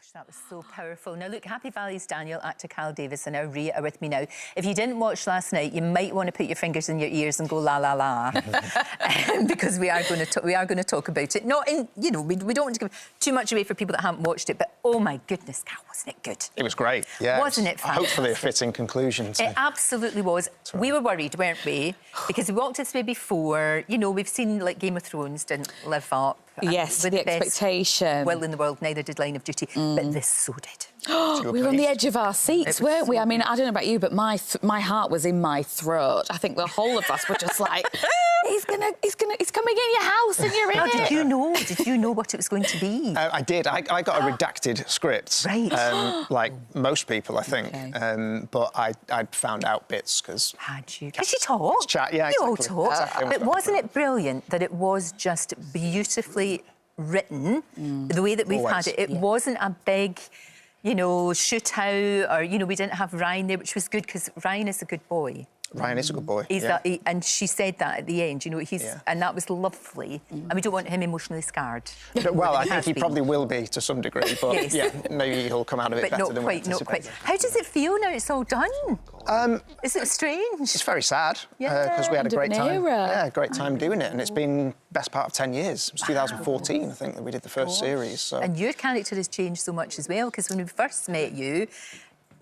Gosh, that was so powerful. Now, look, Happy Valley's Daniel, actor Karl Davis, and our Rhea are with me now. If you didn't watch last night, you might want to put your fingers in your ears and go la la la, because we are going to talk about it. Not in, you know, we don't want to give too much away for people that haven't watched it, but oh my goodness, Karl, wasn't it good? It was great, yeah. Wasn't it fantastic? Hopefully a fitting conclusion. It absolutely was. Right. We were worried, weren't we? Because we walked this way before. You know, we've seen, like, Game of Thrones didn't live up. Yes, with the expectation. Well, in the world, neither did Line of Duty, but this so did. We were on the edge of our seats, weren't we? I mean, I don't know about you, but my heart was in my throat. I think the whole of us were just like, he's coming in your house and you're in it. Did you know? Did you know what it was going to be? I did. I got a redacted script. Right. Like most people, I think. Okay. But I'd found out bits because... Had you? Because you talked. Chat, yeah, you exactly. all talked. Exactly. But wasn't it brilliant that it was just beautifully written, the way that we've had it? It wasn't a big, you know, shootout, or, you know, we didn't have Ryan there, which was good because Ryan is a good boy. Ryan is a good boy. He's yeah. And she said that at the end, you know, and that was lovely. And we don't want him emotionally scarred. Well, I think he probably will be to some degree, but yes. yeah, maybe he'll come out of it better than we anticipated. Not quite. How does it feel now it's all done? Is it strange? It's very sad because we had a great time. Yeah, great time doing it, and it's been best part of 10 years. It was 2014, I think, that we did the first series. So. And your character has changed so much as well, because when we first met you,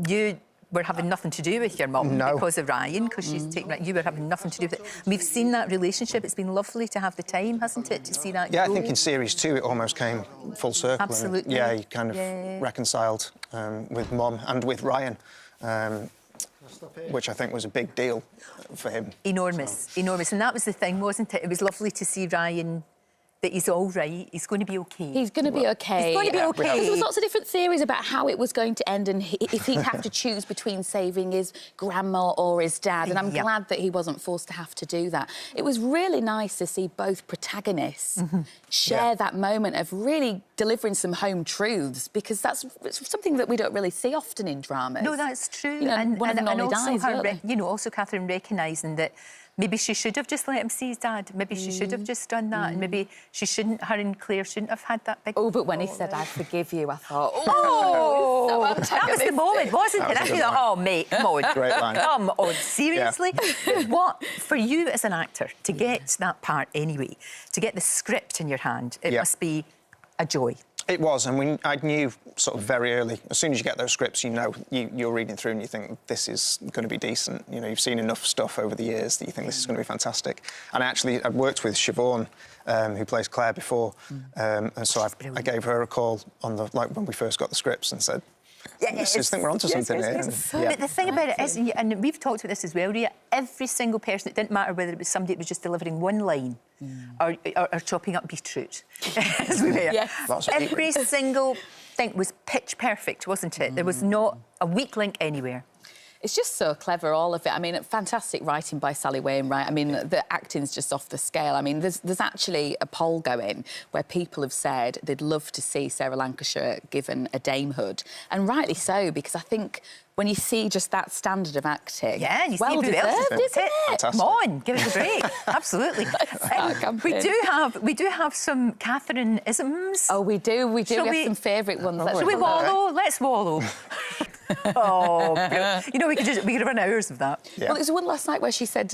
you were having nothing to do with your mum because of Ryan, because she's taken. You were having nothing to do with it. We've seen that relationship. It's been lovely to have the time, hasn't it, to see that? Yeah, grow. I think in series 2 it almost came full circle. Absolutely. And, yeah, he kind of reconciled with Mum and with Ryan, which I think was a big deal for him. Enormous, enormous. And that was the thing, wasn't it? It was lovely to see Ryan. That he's all right. He's going to be okay. He's going to be okay. He's going to be okay. There was lots of different theories about how it was going to end and if he'd have to choose between saving his grandma or his dad. And I'm glad that he wasn't forced to have to do that. It was really nice to see both protagonists share that moment of really delivering some home truths, because that's something that we don't really see often in dramas. No, that's true. You know, and also dies, you know, also Catherine recognising that maybe she should have just let him see his dad. Maybe she should have just done that. And maybe she shouldn't, her and Claire shouldn't have had that big... Oh, but when he said, I forgive you, I thought, oh! That was the moment, wasn't it? I thought, oh, mate, come on. Great line. Come on, seriously? Yeah. What, for you as an actor, to get that part anyway, to get the script in your hand, it must be a joy. It was, and I knew sort of very early, as soon as you get those scripts, you know, you're reading through and you think, this is going to be decent. You know, you've seen enough stuff over the years that you think this is going to be fantastic. And I'd worked with Siobhan, who plays Claire before, and so I gave her a call on when we first got the scripts and said, I think we're onto something here. But the thing about it is, and we've talked about this as well, Rhea, every single person, it didn't matter whether it was somebody that was just delivering one line or chopping up beetroot, as we were. Every single thing was pitch perfect, wasn't it? There was not a weak link anywhere. It's just so clever, all of it. I mean, fantastic writing by Sally Wainwright. I mean, the acting's just off the scale. I mean, there's actually a poll going where people have said they'd love to see Sarah Lancashire given a damehood. And rightly so, because I think when you see just that standard of acting... Yeah, you well see who else deserved, isn't it? Fantastic. Come on, give us a break. Absolutely. We do have some Catherine-isms. Oh, we do. We have some favourite ones. Shall we wallow? Let's wallow. Oh, you know, we could run hours of that. Yeah. Well, there was one last night where she said,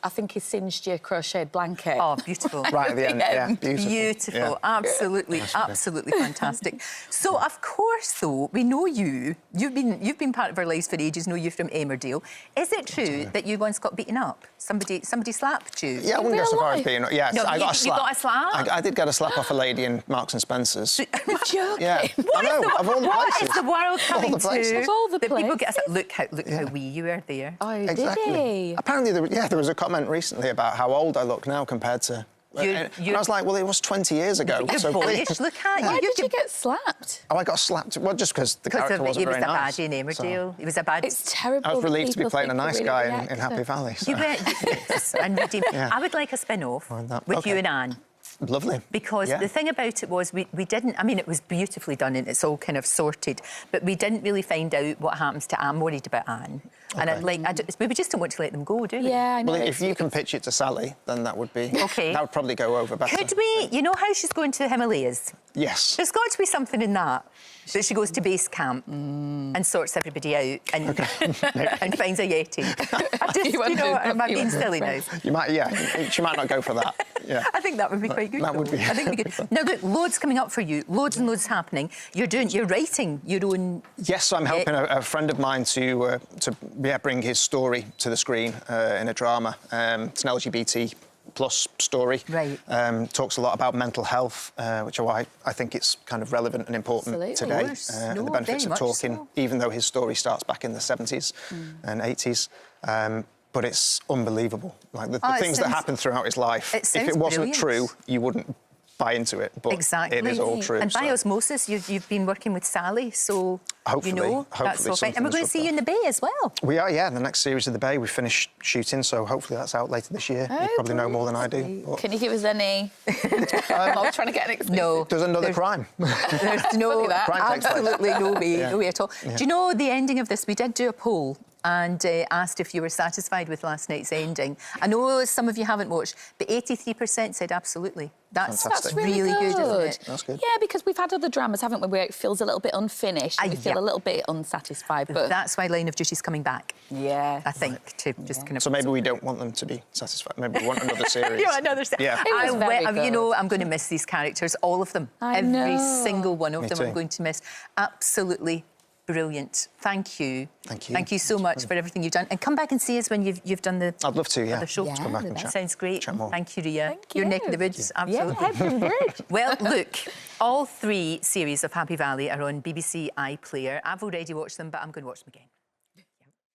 I think he singed your crocheted blanket. Oh, beautiful. Right at the end, yeah, beautiful. Beautiful, yeah. Absolutely, absolutely fantastic. So, of course, though, we know you've been part of our lives for ages, know you from Emmerdale. Is it true that you once got beaten up? Somebody slapped you? Yeah, I wouldn't go so far as beating up. Yeah, no, I got a slap. You got a slap? I did get a slap off a lady in Marks and Spencer's. You're joking? Yeah. What is the world coming to? All the people get us, look how wee you were there. Oh, exactly. Did he? Apparently, there was a comment recently about how old I look now compared to... And I was like, well, it was 20 years ago. So please, look at you. Why did you get slapped? Oh, I got slapped. Well, just because the character wasn't very nice. He was a baddie in Emmerdale. He was a bad... It's terrible. I was relieved to be playing a nice guy in Happy Valley. So. You were, yes, and I would like a spin-off with you and Anne. Lovely. Because the thing about it was we didn't... I mean, it was beautifully done and it's all kind of sorted, but we didn't really find out what happens to Anne. I'm worried about Anne. And we just don't want to let them go, do we? Yeah, I know. Well, if you can pitch it to Sally, then that would be... OK. That would probably go over better. Could we... You know how she's going to the Himalayas? Yes. There's got to be something in that she goes to base camp and sorts everybody out and, and finds a Yeti. Am I being silly now? You might, yeah. She might not go for that. Yeah. I think that would be quite good. That would be. I think it'd be good. Now, look, loads coming up for you. Loads and loads happening. You're writing your own... Yes, so I'm helping a friend of mine to bring his story to the screen in a drama. It's an LGBT plus story. Right. Talks a lot about mental health, which is why I think it's kind of relevant and important today. And the benefits of talking, even though his story starts back in the 70s and 80s. But it's unbelievable. Like the things that happen throughout his life. If it wasn't true, you wouldn't buy into it. But it is all true. And by osmosis, you've been working with Sally, so hopefully, that's all fine. And we're going to see you in the Bay as well. We are, yeah. The next series of the Bay, we finished shooting, so hopefully that's out later this year. You probably know more than I do. But... Can you give us any? I'm trying to get an exclusive. No. There's another crime. There's no, absolutely no way at all. Yeah. Do you know the ending of this? We did do a poll and asked if you were satisfied with last night's ending. I know some of you haven't watched, but 83% said absolutely. That's really good, isn't it? That's good. Yeah, because we've had other dramas, haven't we, where it feels a little bit unfinished and we feel a little bit unsatisfied. But that's why Line of Duty's coming back. Yeah. I think, to just kind of... So maybe we don't want them to be satisfied. Maybe we want another series. You want another series? Yeah. You know, I'm going to miss these characters, all of them. Every single one of them I'm going to miss. Absolutely brilliant. Thank you. Thank you. Thank you so much for everything you've done. And come back and see us when you've done the... I'd love to, yeah. The show. Let's come back and chat. Sounds great. Chat more. Thank you, Ria. Thank Your you. neck of the woods, absolutely. Yeah, Hebron Bridge. Well, look, all 3 series of Happy Valley are on BBC iPlayer. I've already watched them, but I'm going to watch them again.